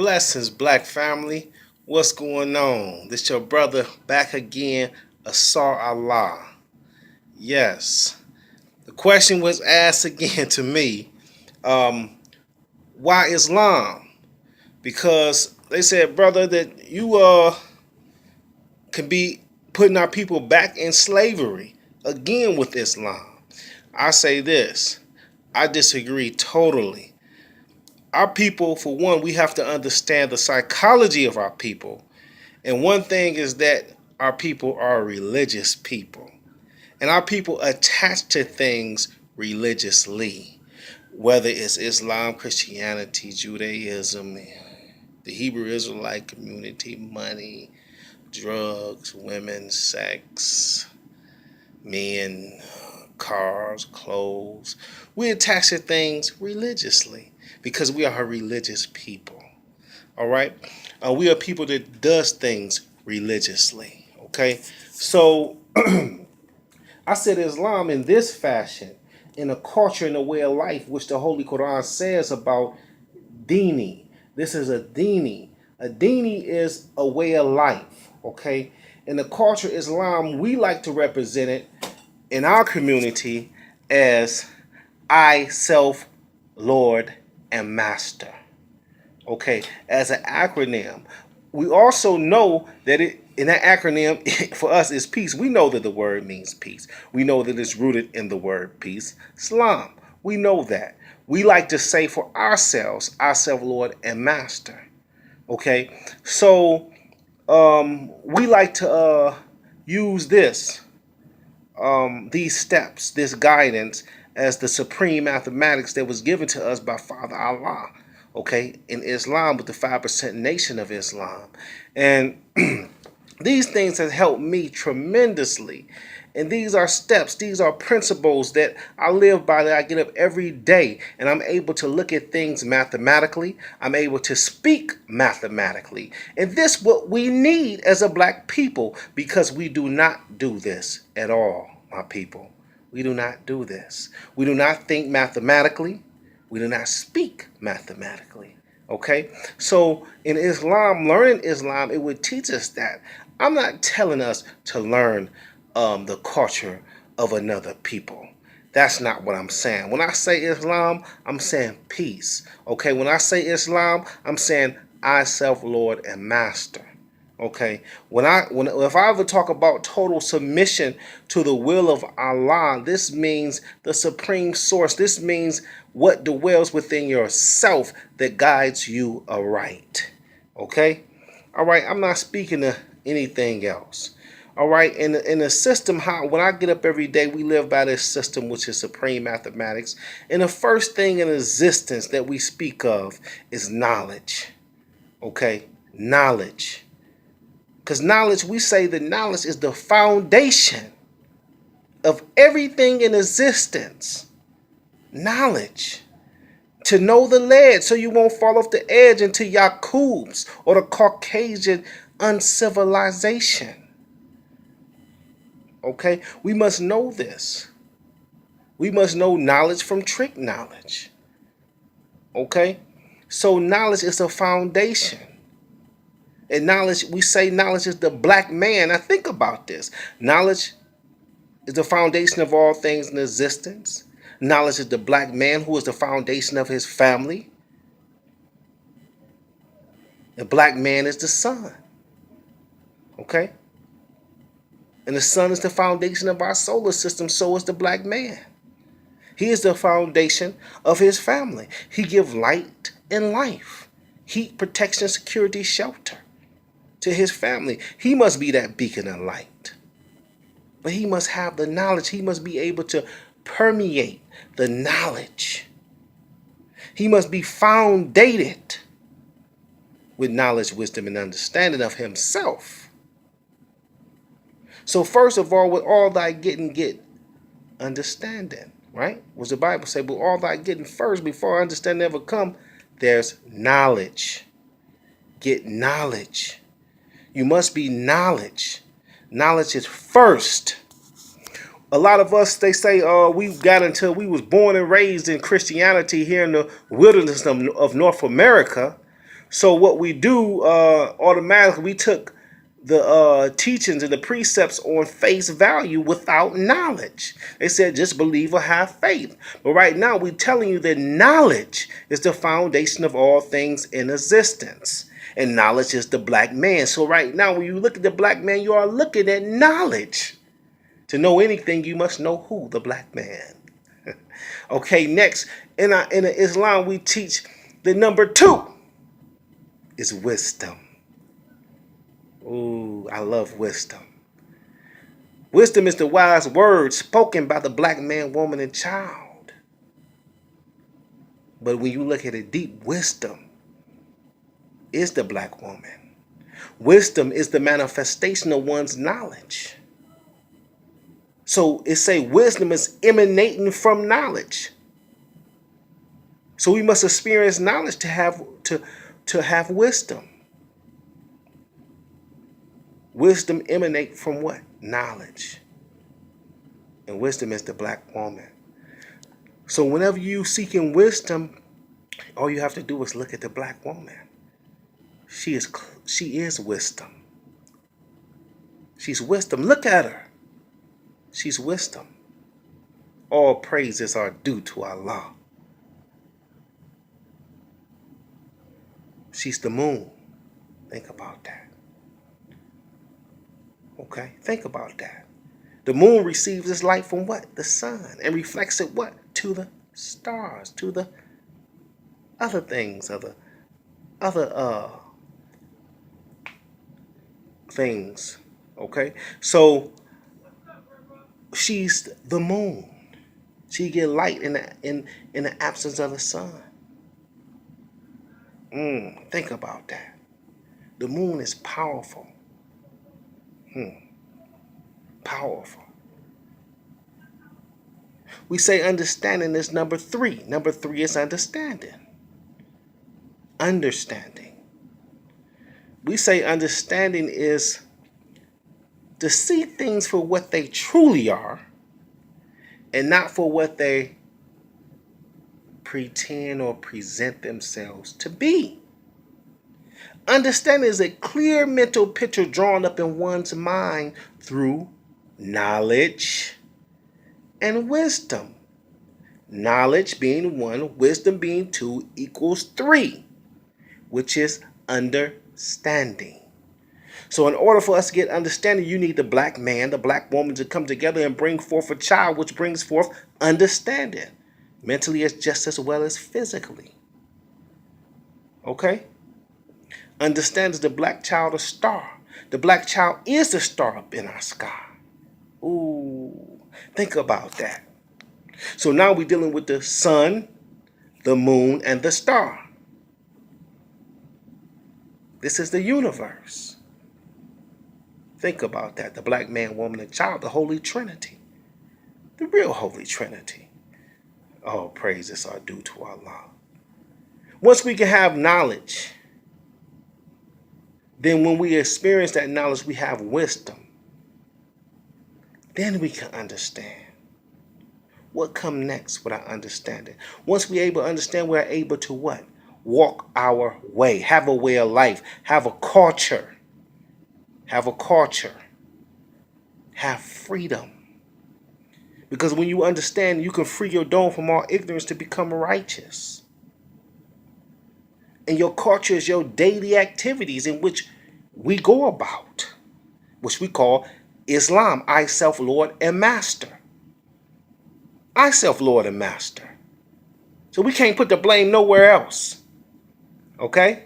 Blessings, black family. What's going on? This your brother back again, Asar Allah. Yes. The question was asked again to me, um, why Islam? Because they said, brother, that you can be putting our people back in slavery again with Islam. I say this. I disagree totally. Our people, for one, we have to understand the psychology of our people. And one thing is that our people are religious people. And our people attach to things religiously, whether it's Islam, Christianity, Judaism, the Hebrew Israelite community, money, drugs, women, sex, men, cars, clothes. We attach to things religiously because we are a religious people. All right? We are people that does things religiously. Okay? So I said Islam in this fashion, in a culture and a way of life, which the Holy Quran says about dini. This is a dini. A dini is a way of life. Okay? In the culture of Islam, we like to represent it in our community as I, self, Lord, and Master. Okay, as an acronym. We also know that in that acronym for us is peace. We know that the word means peace. We know that it's rooted in the word peace. Islam. We know that. We like to say for ourselves, ourself, Lord, and Master. Okay, so we like to use these steps, this guidance, as the supreme mathematics that was given to us by Father Allah, okay, in Islam, with the 5% nation of Islam. And these things have helped me tremendously. And these are steps, these are principles that I live by, that I get up every day and I'm able to look at things mathematically. I'm able to speak mathematically. And this what we need as a black people, because we do not do this at all, my people. We do not do this. We do not think mathematically. We do not speak mathematically. Okay? So in Islam, learning Islam, it would teach us that. I'm not telling us to learn the culture of another people. That's not what I'm saying. When I say Islam, I'm saying peace. Okay? When I say Islam, I'm saying I, self, Lord, and Master. Okay, if I ever talk about total submission to the will of Allah, this means the supreme source. This means what dwells within yourself that guides you aright. Okay, all right. I'm not speaking to anything else. All right, in the system, when I get up every day, we live by this system, which is supreme mathematics. And the first thing in existence that we speak of is knowledge. Okay, knowledge. Because knowledge, we say that knowledge is the foundation of everything in existence. Knowledge. To know the lead so you won't fall off the edge into Yakub's or the Caucasian uncivilization. Okay? We must know this. We must know knowledge from trick knowledge. Okay? So knowledge is a foundation. And knowledge, we say knowledge is the black man. Now think about this. Knowledge is the foundation of all things in existence. Knowledge is the black man, who is the foundation of his family. The black man is the sun. Okay? And the sun is the foundation of our solar system. So is the black man. He is the foundation of his family. He gives light and life. Heat, protection, security, shelter to his family. He must be that beacon of light. But he must have the knowledge. He must be able to permeate the knowledge. He must be foundated with knowledge, wisdom, and understanding of himself. So first of all, with all thy getting, get understanding. Right? What does the Bible say? But all thy getting first, before understanding ever come, there's knowledge. Get knowledge. You must be knowledge. Knowledge is first. A lot of us, they say, we got until we was born and raised in Christianity here in the wilderness of North America. So what we do automatically, we took the teachings and the precepts on face value without knowledge. They said just believe or have faith. But right now we're telling you that knowledge is the foundation of all things in existence. And knowledge is the black man. So right now when you look at the black man, you are looking at knowledge. To know anything, you must know who? The black man. Okay, next, in Islam, we teach the number 2 is wisdom. Ooh, I love wisdom. Wisdom is the wise word spoken by the black man, woman, and child. But when you look at it deep, wisdom is the black woman. Wisdom is the manifestation of one's knowledge. So it say wisdom is emanating from knowledge. So we must experience knowledge to have wisdom. Wisdom emanate from what? Knowledge. And wisdom is the black woman. So whenever you seeking wisdom, all you have to do is look at the black woman. She is wisdom. She's wisdom. Look at her. She's wisdom. All praises are due to Allah. She's the moon. Think about that. Okay? Think about that. The moon receives its light from what? The sun. And reflects it what? To the stars. To the other things. Other things. Okay? So she's the moon. She get light in the absence of the sun. Think about that. The moon is powerful. Powerful. We say understanding is number 3. Number 3 is understanding. Understanding. We say understanding is to see things for what they truly are and not for what they pretend or present themselves to be. Understanding is a clear mental picture drawn up in one's mind through knowledge and wisdom. Knowledge being 1, wisdom being 2 equals 3, which is understanding. So in order for us to get understanding, you need the black man, the black woman to come together and bring forth a child, which brings forth understanding. Mentally as just as well as physically. Okay? Understands the black child a star. The black child is the star up in our sky. Ooh, think about that. So now we're dealing with the sun, the moon, and the star. This is the universe. Think about that. The black man, woman, and child, the Holy Trinity. The real Holy Trinity. All praises are due to Allah. Once we can have knowledge, then when we experience that knowledge, we have wisdom. Then we can understand. What comes next with our understanding? Once we're able to understand, we're able to what? Walk our way. Have a way of life. Have a culture. Have a culture. Have freedom. Because when you understand, you can free your dome from all ignorance to become righteous. And your culture is your daily activities in which we go about, which we call Islam, I, self, Lord, and Master. I, self, Lord, and Master. So we can't put the blame nowhere else. Okay?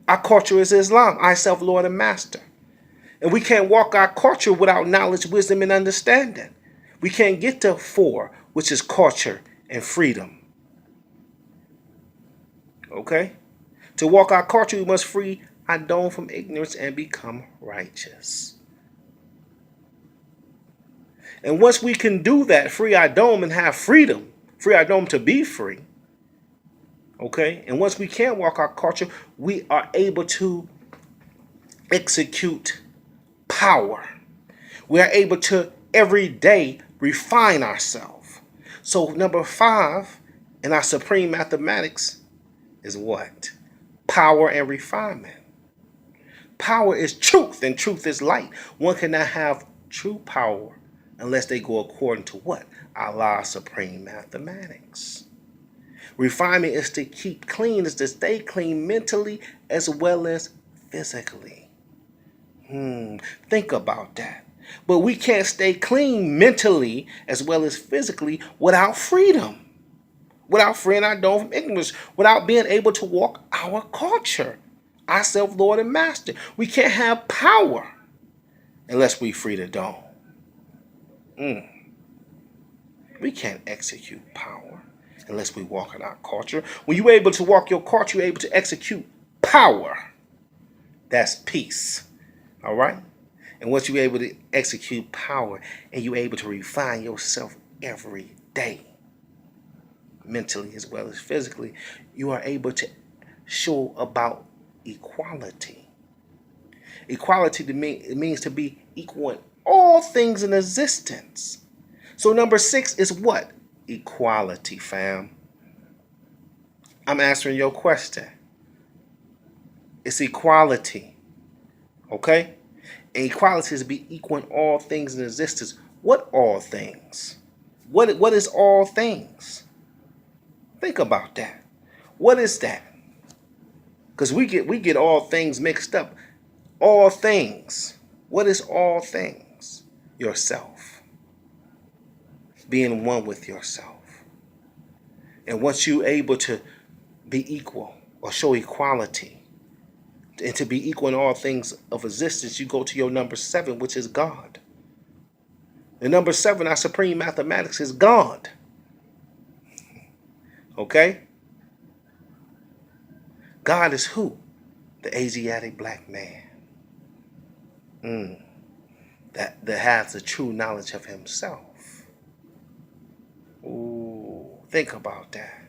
Our culture is Islam, I, self, Lord, and Master. And we can't walk our culture without knowledge, wisdom, and understanding. We can't get to 4, which is culture and freedom. Okay? To walk our culture, we must free our dome from ignorance and become righteous. And once we can do that, free our dome and have freedom, free our dome to be free. Okay? And once we can walk our culture, we are able to execute power. We are able to every day refine ourselves. So number 5 in our supreme mathematics is what? power and refinement. Power is truth and truth is light. One cannot have true power unless they go according to what? Allah's supreme mathematics. Refinement is to keep clean, is to stay clean mentally as well as physically. Think about that. But we can't stay clean mentally as well as physically without freedom. Without freeing our dome from ignorance. Without being able to walk our culture. Ourself, Lord and Master. We can't have power unless we free the dome. We can't execute power unless we walk in our culture. When you're able to walk your culture, you're able to execute power. That's peace. All right? And once you're able to execute power and you're able to refine yourself every day, mentally as well as physically, you are able to show about equality. Equality means to be equal in all things in existence. So number 6 is what? Equality, fam. I'm answering your question. It's equality. Okay? And equality is to be equal in all things in existence. What all things? What is all things? Think about that. What is that? Because we get all things mixed up. All things. What is all things? Yourself. Being one with yourself. And once you're able to be equal or show equality, and to be equal in all things of existence, you go to your number 7, which is God. The number 7, our supreme mathematics, is God. Okay? God is who? The Asiatic black man. That has the true knowledge of himself. Ooh, think about that.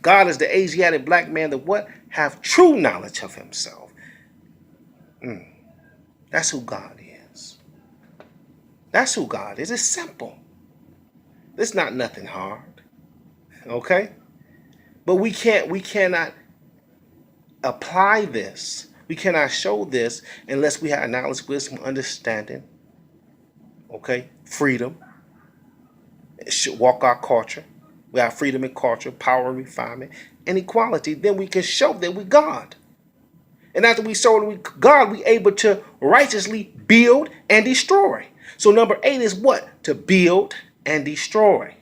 God is the Asiatic black man that what? Have true knowledge of himself. That's who God is. That's who God is. It's simple. It's not nothing hard. Okay? But we cannot apply this. We cannot show this unless we have knowledge, wisdom, understanding. Okay? Freedom. Walk our culture. We have freedom and culture, power and refinement, and equality. Then we can show that we're God. And after we show that we're God, we're able to righteously build and destroy. So number 8 is what? To build and destroy.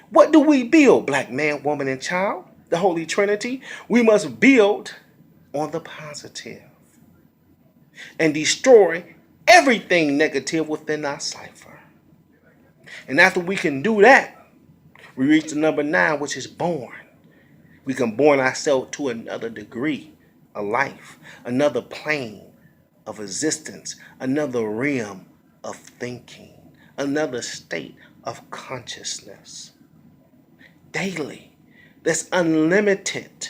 What do we build, black man, woman, and child? The Holy Trinity. We must build on the positive and destroy everything negative within our cipher. And after we can do that, we reach the number 9, which is born. We can born ourselves to another degree of life, another plane of existence, another realm of thinking, another state of consciousness. Daily, there's unlimited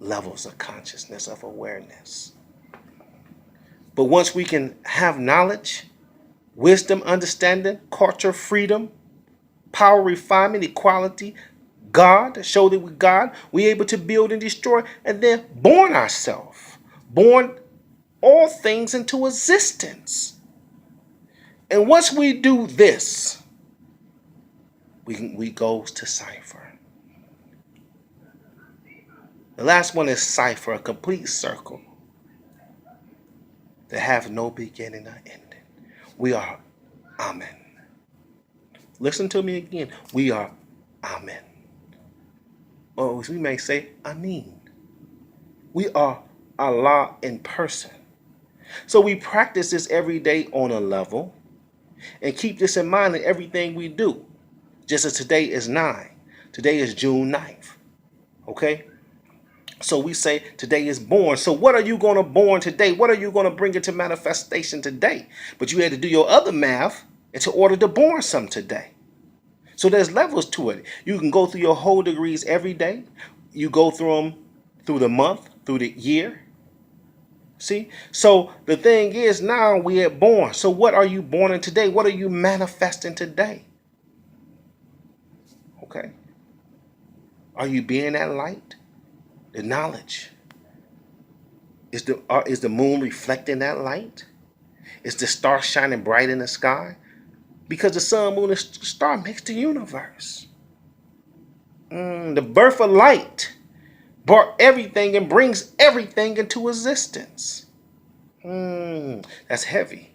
levels of consciousness, of awareness. But once we can have knowledge, wisdom, understanding, culture, freedom, power, refinement, equality, God, show that we're God, we're able to build and destroy, and then born ourselves, born all things into existence. And once we do this, we go to cipher. The last one is cipher, a complete circle that have no beginning or ending. We are Amen. Listen to me again. We are Amen. Or as we may say, Amin. We are Allah in person. So we practice this every day on a level and keep this in mind in everything we do. Just as today is 9. Today is June 9th. Okay? So we say today is born. So what are you going to born today? What are you going to bring into manifestation today? But you had to do your other math in order to born some today. So there's levels to it. You can go through your whole degrees every day. You go through them through the month, through the year. See? So the thing is, now we are born. So what are you born in today? What are you manifesting today? Okay. Are you being that light The knowledge. Is the moon reflecting that light? Is the star shining bright in the sky? Because the sun, moon, and star makes the universe. The birth of light brought everything and brings everything into existence. That's heavy.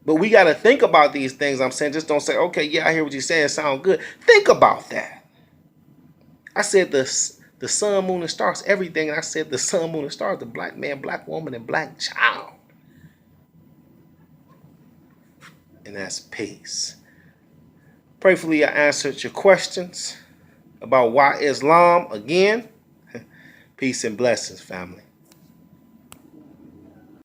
But we got to think about these things. I'm saying, just don't say, okay, yeah, I hear what you're saying. Sound good. Think about that. I said the sun, moon, and stars, everything. And I said the sun, moon, and stars, the black man, black woman, and black child. And that's peace. Prayfully, I answered your questions about why Islam. Again, peace and blessings, family.